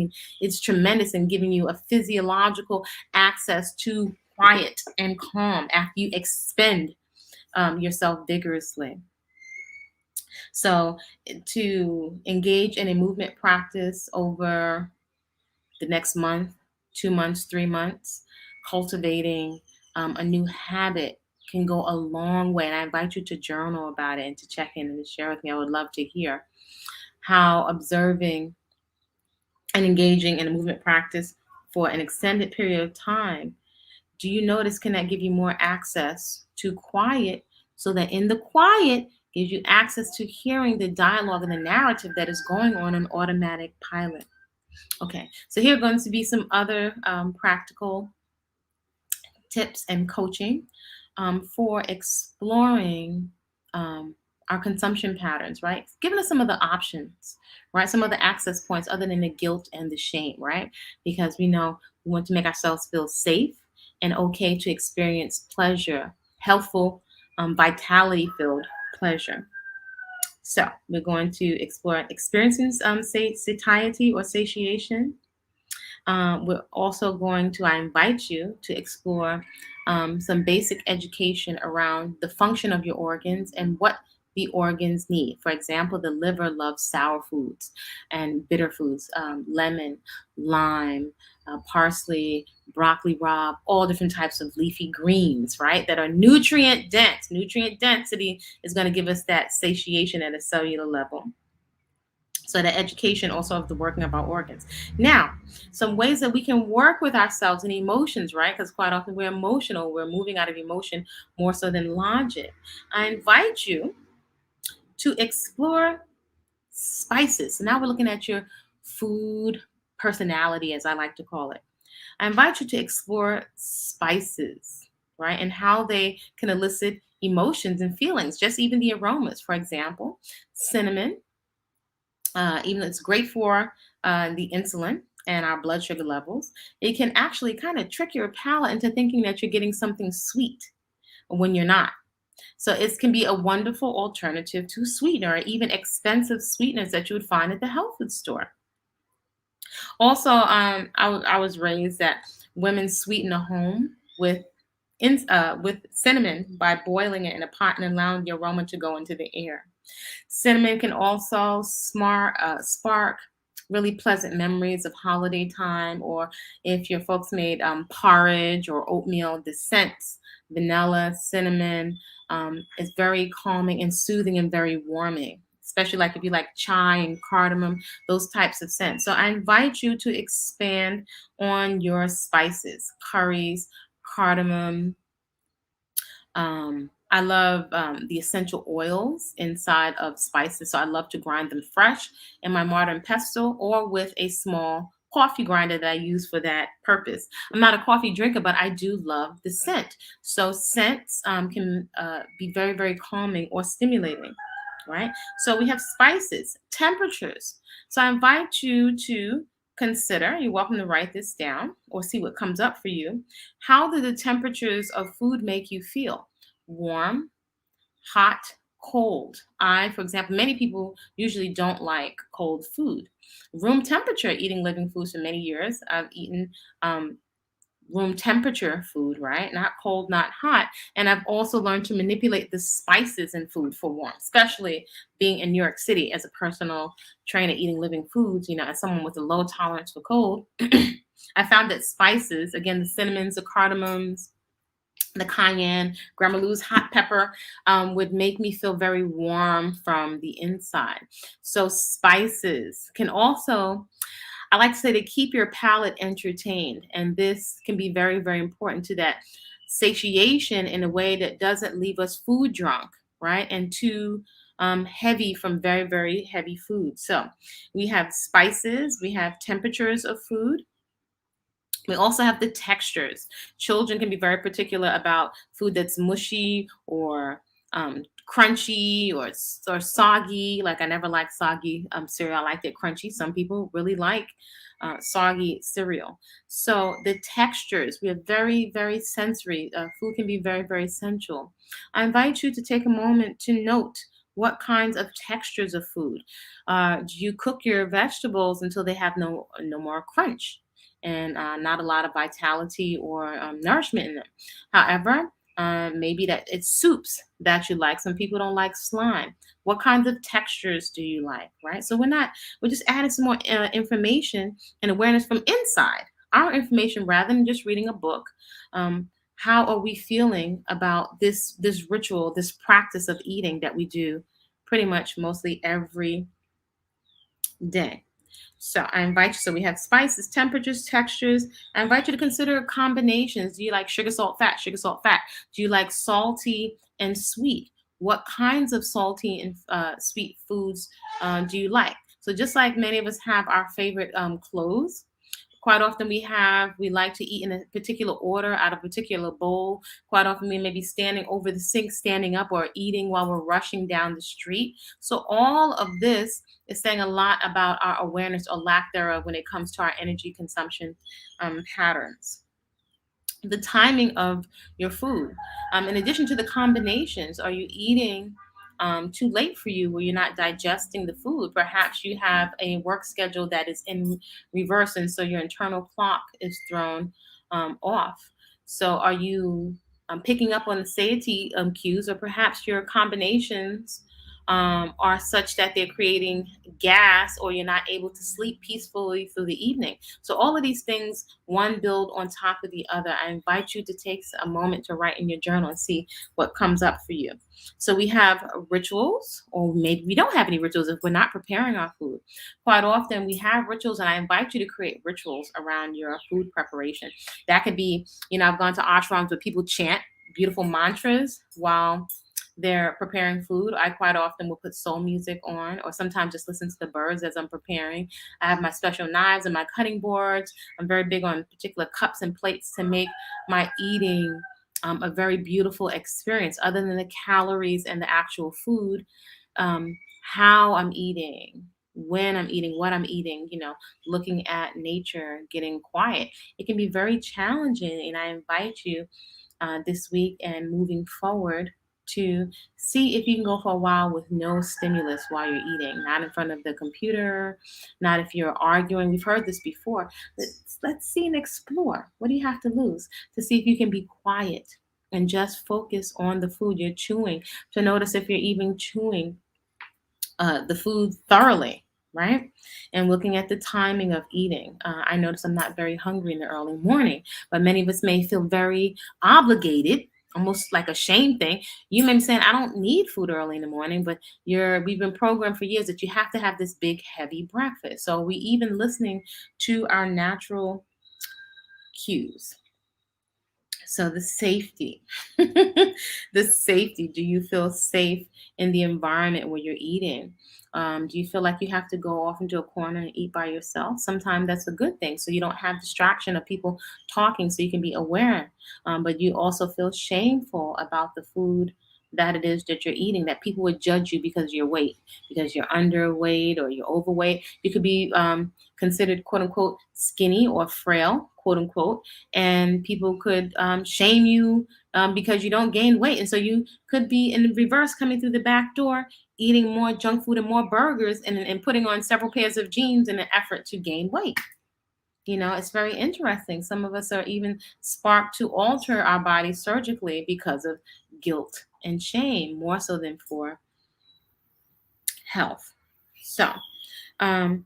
It's tremendous in giving you a physiological access to quiet and calm after you expend yourself vigorously. So, to engage in a movement practice over the next month, 2 months, 3 months, cultivating a new habit can go a long way. And I invite you to journal about it and to check in and to share with me. I would love to hear how observing and engaging in a movement practice for an extended period of time, do you notice, can that give you more access to quiet, so that in the quiet gives you access to hearing the dialogue and the narrative that is going on in automatic pilot? Okay, so here are going to be some other practical tips and coaching for exploring our consumption patterns, right? Giving us some of the options, right? Some of the access points other than the guilt and the shame, right? Because we know we want to make ourselves feel safe and okay to experience pleasure, healthful, vitality filled pleasure. So we're going to explore experiencing satiety or satiation. We're also going to, I invite you to explore some basic education around the function of your organs and what the organs need. For example, the liver loves sour foods and bitter foods, lemon, lime, parsley, broccoli rabe, all different types of leafy greens, right? That are nutrient dense. Nutrient density is going to give us that satiation at a cellular level. So the education also of the working of our organs. Now, some ways that we can work with ourselves and emotions, right? Because quite often we're emotional. We're moving out of emotion more so than logic. I invite you to explore spices. So now we're looking at your food personality, as I like to call it. I invite you to explore spices, right? And how they can elicit emotions and feelings, just even the aromas. For example, cinnamon, even though it's great for the insulin and our blood sugar levels, it can actually kind of trick your palate into thinking that you're getting something sweet when you're not. So it can be a wonderful alternative to sweetener or even expensive sweeteners that you would find at the health food store. Also, I was raised that women sweeten a home with cinnamon by boiling it in a pot and allowing the aroma to go into the air. Cinnamon can also spark really pleasant memories of holiday time, or if your folks made porridge or oatmeal, the scents, vanilla, cinnamon, is very calming and soothing and very warming, especially like if you like chai and cardamom, those types of scents. So I invite you to expand on your spices, curries, cardamom, I love the essential oils inside of spices. So I love to grind them fresh in my modern pestle or with a small coffee grinder that I use for that purpose. I'm not a coffee drinker, but I do love the scent. So scents can be very, very calming or stimulating, right? So we have spices, temperatures. So I invite you to consider, you're welcome to write this down or see what comes up for you. How do the temperatures of food make you feel? Warm, hot, cold. For example, many people usually don't like cold food. Room temperature, eating living foods for many years. I've eaten um, room temperature food, right? Not cold, not hot. And I've also learned to manipulate the spices in food for warmth, especially being in New York City as a personal trainer eating living foods, as someone with a low tolerance for cold. I found that spices, again, the cinnamons, the cardamoms, the cayenne, Gramalouse hot pepper would make me feel very warm from the inside. So spices can also, I like to say, to keep your palate entertained. And this can be very, very important to that satiation in a way that doesn't leave us food drunk, right? And too heavy from very, very heavy food. So we have spices, we have temperatures of food. We also have the textures. Children can be very particular about food that's mushy or crunchy or soggy. Like I never liked soggy cereal. I liked it crunchy. Some people really like soggy cereal. So the textures, we have very, very sensory. Food can be very, very sensual. I invite you to take a moment to note what kinds of textures of food. Do you cook your vegetables until they have no more crunch? And not a lot of vitality or nourishment in them. However, maybe that it's soups that you like. Some people don't like slime. What kinds of textures do you like, right? So we're just adding some more information and awareness from inside our information rather than just reading a book. How are we feeling about this ritual, this practice of eating that we do pretty much mostly every day? So I invite you. So we have spices, temperatures, textures. I invite you to consider combinations. Do you like sugar, salt, fat? Sugar, salt, fat. Do you like salty and sweet? What kinds of salty and sweet foods do you like? So just like many of us have our favorite clothes, quite often we like to eat in a particular order out of a particular bowl. Quite often we may be standing over the sink, standing up, or eating while we're rushing down the street. So all of this is saying a lot about our awareness or lack thereof when it comes to our energy consumption patterns. The timing of your food. In addition to the combinations, are you eating too late for you where you're not digesting the food? Perhaps you have a work schedule that is in reverse, and so your internal clock is thrown off. So, are you picking up on the satiety cues, or perhaps your combinations are such that they're creating gas, or you're not able to sleep peacefully through the evening? So, all of these things, one build on top of the other. I invite you to take a moment to write in your journal and see what comes up for you. So, we have rituals, or maybe we don't have any rituals if we're not preparing our food. Quite often, we have rituals, and I invite you to create rituals around your food preparation. That could be, I've gone to ashrams where people chant beautiful mantras while they're preparing food. I quite often will put soul music on, or sometimes just listen to the birds as I'm preparing. I have my special knives and my cutting boards. I'm very big on particular cups and plates to make my eating a very beautiful experience, other than the calories and the actual food. How I'm eating, when I'm eating, what I'm eating, looking at nature, getting quiet. It can be very challenging, and I invite you this week and moving forward to see if you can go for a while with no stimulus while you're eating, not in front of the computer, not if you're arguing. We've heard this before. Let's see and explore. What do you have to lose to see if you can be quiet and just focus on the food you're chewing, to notice if you're even chewing the food thoroughly, right? And looking at the timing of eating. I notice I'm not very hungry in the early morning, but many of us may feel very obligated, almost like a shame thing. You may be saying, I don't need food early in the morning, but we've been programmed for years that you have to have this big, heavy breakfast. So we even listening to our natural cues. So the safety, the safety. Do you feel safe in the environment where you're eating? Do you feel like you have to go off into a corner and eat by yourself? Sometimes that's a good thing, so you don't have distraction of people talking, so you can be aware. But you also feel shameful about the food that it is that you're eating. That people would judge you because of your weight, because you're underweight or you're overweight. You could be considered quote unquote skinny or frail, quote unquote, and people could shame you because you don't gain weight. And so you could be in the reverse, coming through the back door, eating more junk food and more burgers, and putting on several pairs of jeans in an effort to gain weight. It's very interesting. Some of us are even sparked to alter our bodies surgically because of guilt and shame, more so than for health. So, um,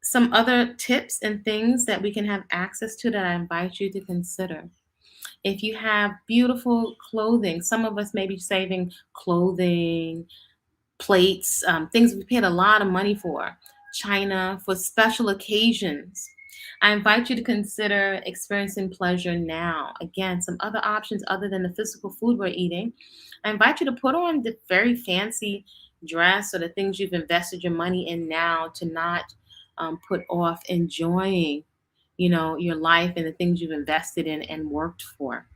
some other tips and things that we can have access to that I invite you to consider. If you have beautiful clothing, some of us may be saving clothing, plates, things we paid a lot of money for, china, for special occasions. I invite you to consider experiencing pleasure now. Again, some other options other than the physical food we're eating. I invite you to put on the very fancy dress or the things you've invested your money in now, to not put off enjoying, your life and the things you've invested in and worked for,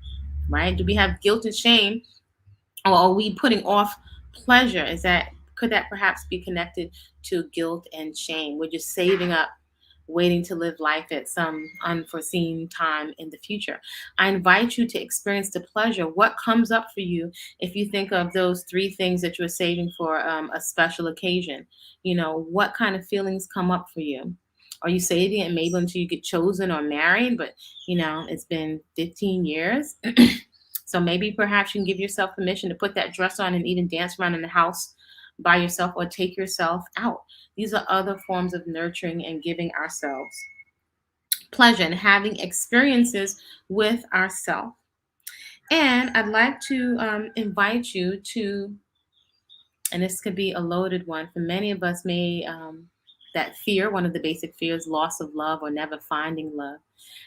right? Do we have guilt and shame, or are we putting off pleasure? Could that perhaps be connected to guilt and shame? We're just saving up, waiting to live life at some unforeseen time in the future. I invite you to experience the pleasure. What comes up for you if you think of those three things that you're saving for a special occasion? What kind of feelings come up for you? Are you saving it maybe until you get chosen or married? But it's been 15 years. So maybe perhaps you can give yourself permission to put that dress on and even dance around in the house by yourself, or take yourself out. These are other forms of nurturing and giving ourselves pleasure and having experiences with ourselves. And I'd like to invite you to, and this could be a loaded one for many of us, that fear, one of the basic fears, loss of love or never finding love,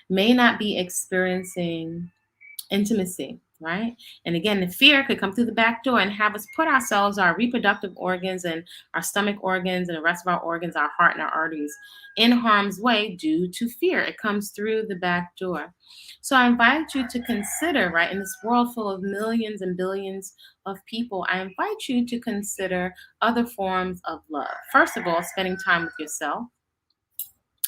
may not be experiencing intimacy, right? And again, the fear could come through the back door and have us put ourselves, our reproductive organs and our stomach organs and the rest of our organs, our heart and our arteries, in harm's way due to fear. It comes through the back door. So I invite you to consider, right, in this world full of millions and billions of people, I invite you to consider other forms of love. First of all, spending time with yourself.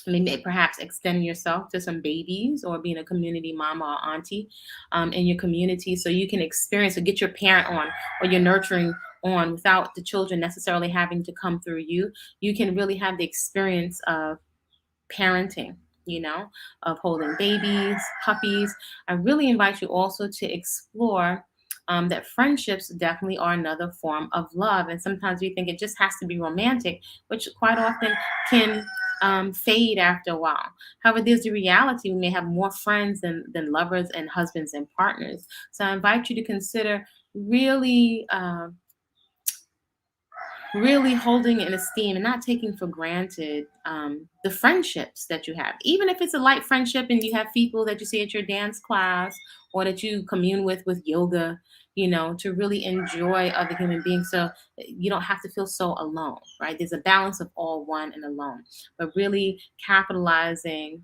Maybe perhaps extending yourself to some babies, or being a community mama or auntie in your community, so you can experience or get your parent on, or your nurturing on, without the children necessarily having to come through you. You can really have the experience of parenting, of holding babies, puppies. I really invite you also to explore that friendships definitely are another form of love. And sometimes we think it just has to be romantic, which quite often can fade after a while. However, there's the reality: we may have more friends than lovers and husbands and partners. So I invite you to consider really really holding in esteem and not taking for granted the friendships that you have. Even if it's a light friendship and you have people that you see at your dance class, or that you commune with yoga, to really enjoy other human beings, so you don't have to feel so alone, right? There's a balance of all, one and alone, but really capitalizing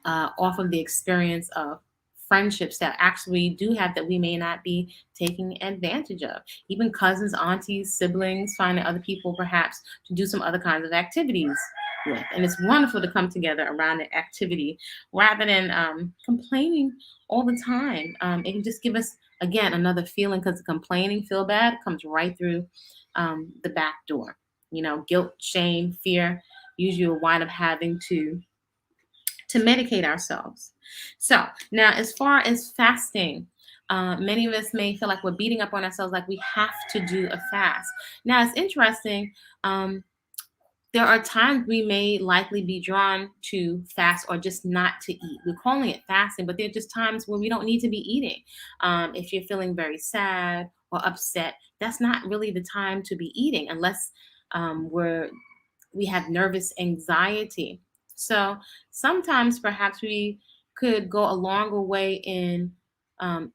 off of the experience of friendships that actually do have, that we may not be taking advantage of. Even cousins, aunties, siblings, finding other people perhaps to do some other kinds of activities with. And it's wonderful to come together around an activity rather than complaining all the time. It can just give us, again, another feeling, because the complaining, feel bad, comes right through the back door. Guilt, shame, fear, usually we'll wind up having to medicate ourselves. So now, as far as fasting, many of us may feel like we're beating up on ourselves, like we have to do a fast. Now, it's interesting. There are times we may likely be drawn to fast or just not to eat. We're calling it fasting, but there are just times when we don't need to be eating. If you're feeling very sad or upset, that's not really the time to be eating, unless we have nervous anxiety. So sometimes perhaps we could go a longer way in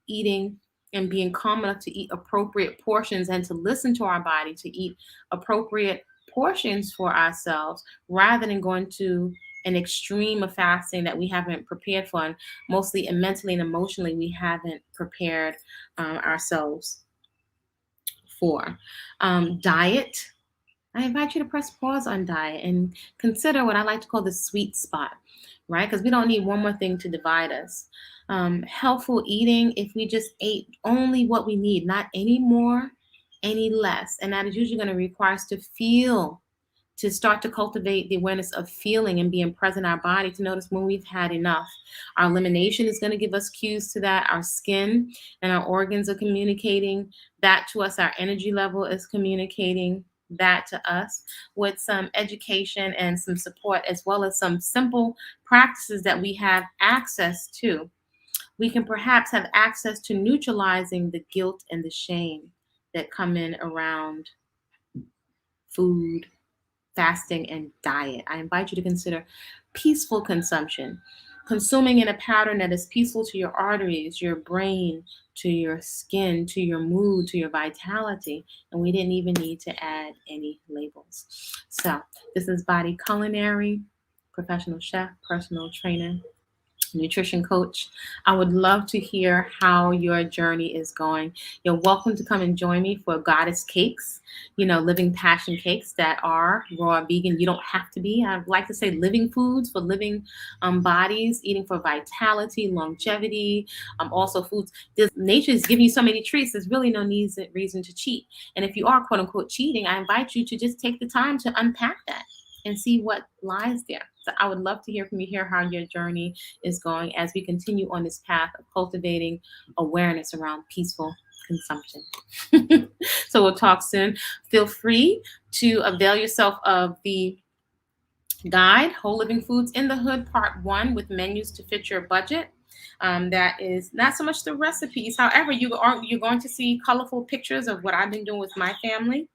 eating and being calm enough to eat appropriate portions and to listen to our body to eat appropriate portions for ourselves rather than going to an extreme of fasting that we haven't prepared for, and mostly and mentally and emotionally we haven't prepared ourselves for. Diet. I invite you to press pause on diet and consider what I like to call the sweet spot, right? Because we don't need one more thing to divide us. Healthful eating, if we just ate only what we need, not any more, any less. And that is usually going to require us to feel, to start to cultivate the awareness of feeling and being present in our body to notice when we've had enough. Our elimination is going to give us cues to that. Our skin and our organs are communicating that to us. Our energy level is communicating that to us with some education and some support, as well as some simple practices that we have access to. We can perhaps have access to neutralizing the guilt and the shame that come in around food, fasting, and diet. I invite you to consider peaceful consumption, consuming in a pattern that is peaceful to your arteries, your brain, to your skin, to your mood, to your vitality. And we didn't even need to add any labels. So, this is Body Culinary, professional chef, personal trainer, nutrition coach. I would love to hear how your journey is going. You're welcome to come and join me for Goddess Cakes, living passion cakes that are raw vegan. You don't have to be. I like to say living foods for living bodies, eating for vitality, longevity, also foods. Nature is giving you so many treats. There's really no reason to cheat. And if you are quote unquote cheating, I invite you to just take the time to unpack that and see what lies there. So I would love to hear from you, hear how your journey is going as we continue on this path of cultivating awareness around peaceful consumption. So we'll talk soon. Feel free to avail yourself of the guide, Whole Living Foods in the Hood, Part 1, with menus to fit your budget. That is not so much the recipes. However, you're going to see colorful pictures of what I've been doing with my family.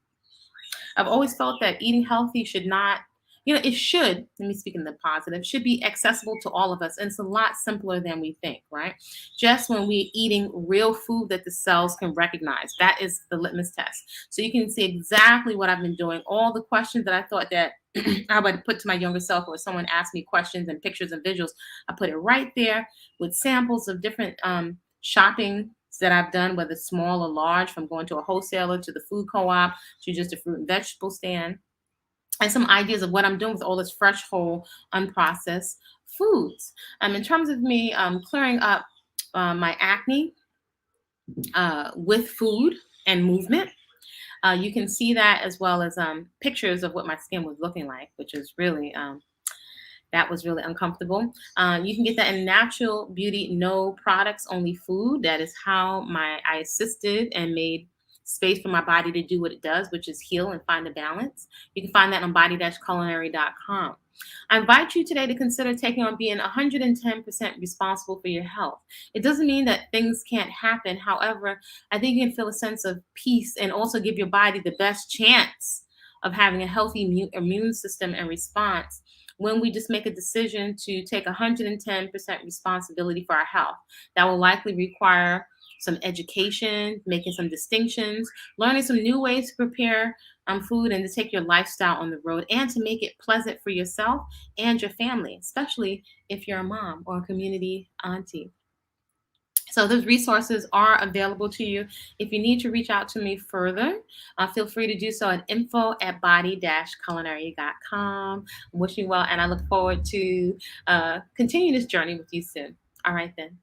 I've always felt that eating healthy should not, it should, let me speak in the positive, should be accessible to all of us. And it's a lot simpler than we think, right? Just when we're eating real food that the cells can recognize. That is the litmus test. So you can see exactly what I've been doing. All the questions that I thought that I would put to my younger self, or someone asked me questions and pictures and visuals, I put it right there with samples of different shopping that I've done, whether small or large, from going to a wholesaler to the food co-op to just a fruit and vegetable stand, and some ideas of what I'm doing with all this fresh, whole, unprocessed foods. In terms of me clearing up my acne with food and movement, you can see that, as well as pictures of what my skin was looking like, which is really that was really uncomfortable. You can get that in Natural Beauty, no products, only food. That is how I assisted and made space for my body to do what it does, which is heal and find a balance. You can find that on body-culinary.com. I invite you today to consider taking on being 110% responsible for your health. It doesn't mean that things can't happen. However, I think you can feel a sense of peace and also give your body the best chance of having a healthy immune system and response when we just make a decision to take 110% responsibility for our health. That will likely require some education, making some distinctions, learning some new ways to prepare food, and to take your lifestyle on the road, and to make it pleasant for yourself and your family, especially if you're a mom or a community auntie. So those resources are available to you. If you need to reach out to me further, feel free to do so at info@body-culinary.com. I'm wishing you well, and I look forward to continuing this journey with you soon. All right, then.